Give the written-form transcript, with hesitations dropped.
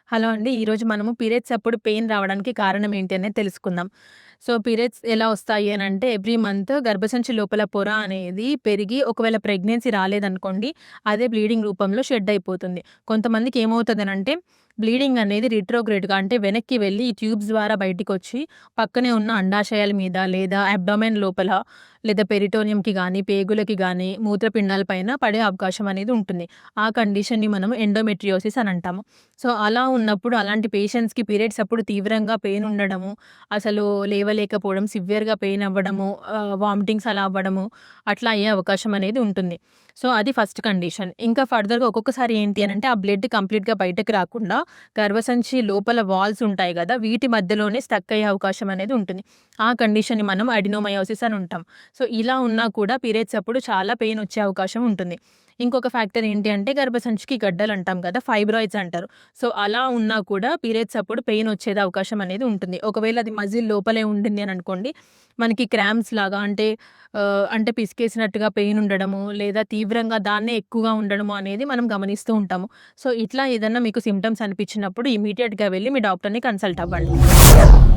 Hello అండి. ఈరోజు మనము పీరియడ్స్ అప్పుడు పెయిన్ రావడానికి కారణం ఏంటి అనేది తెలుసుకుందాం. సో, పీరియడ్స్ ఎలా వస్తాయి అనంటే ఎవ్రీ మంత్ గర్భసంచి లోపల పొర అనేది పెరిగి ఒకవేళ ప్రెగ్నెన్సీ రాలేదనుకోండి, అదే బ్లీడింగ్ రూపంలో షెడ్ అయిపోతుంది. కొంతమందికి ఏమవుతదనంటే బ్లీడింగ్ అనేది రిట్రోగ్రేడ్‌గా అంటే వెనక్కి వెళ్లి ఈ ట్యూబ్స్ ద్వారా బయటికొచ్చి పక్కనే ఉన్న అండాశయాల మీద లేదా అబ్డోమెన్ లోపల లేదా పెరిటోనియంకి గానీ, పేగులకి గానీ, మూత్రపిండాల పైన పడే అవకాశం అనేది ఉంటుంది. ఆ కండిషన్‌ని మనం ఎండోమెట్రియోసిస్ అని అంటాము. సో, అలా ఉన్నప్పుడు అలాంటి పేషెంట్స్‌కి పీరియడ్స్ అప్పుడు తీవ్రంగా పెయిన్ ఉండడము, అసలు లేవలేకపోవడం, సివియర్‌గా పెయిన్ అవ్వడము, వామిటింగ్స్ అలా అవ్వడము, అట్లా అయ్యే అవకాశం అనేది ఉంటుంది. సో, అది ఫస్ట్ కండిషన్. ఇంకా ఫర్దర్‌గా ఒక్కొక్కసారి ఏంటి అనంటే ఆ బ్లడ్ కంప్లీట్‌గా బయటకి రాకుండా గర్భసంచి లోపల వాల్స్ ఉంటాయి గదా! వీటి మధ్యలోనే స్టక్ అయ్యే అవకాశం అనేది ఉంటుంది. ఆ కండిషన్‌ని మనం అడినోమయోసిస్ అని ఉంటాం. సో, ఇలా ఉన్నా కూడా పీరియడ్స్ అప్పుడు చాలా పెయిన్ వచ్చే అవకాశం ఉంటుంది. ఇంకొక ఫ్యాక్టర్ ఏంటి అంటే గర్భసంచికి గడ్డలు అంటాం కదా! ఫైబ్రాయిడ్స్ అంటారు. సో, అలా ఉన్నా కూడా పీరియడ్స్ అప్పుడు పెయిన్ వచ్చేది అవకాశం అనేది ఉంటుంది. ఒకవేళ అది మజిల్ లోపలే ఉండింది అని అనుకోండి, మనకి క్రాంప్స్ లాగా అంటే పిసికేసినట్టుగా పెయిన్ ఉండడము, లేదా తీవ్రంగా దాన్నే ఎక్కువగా ఉండడము అనేది మనం గమనిస్తూ ఉంటాము. సో, ఇట్లా ఏదన్నా మీకు సింప్టమ్స్ అనిపించినప్పుడు ఇమ్మీడియేట్‌గా వెళ్లి మీ డాక్టర్‌ని కన్సల్ట్ అవ్వండి.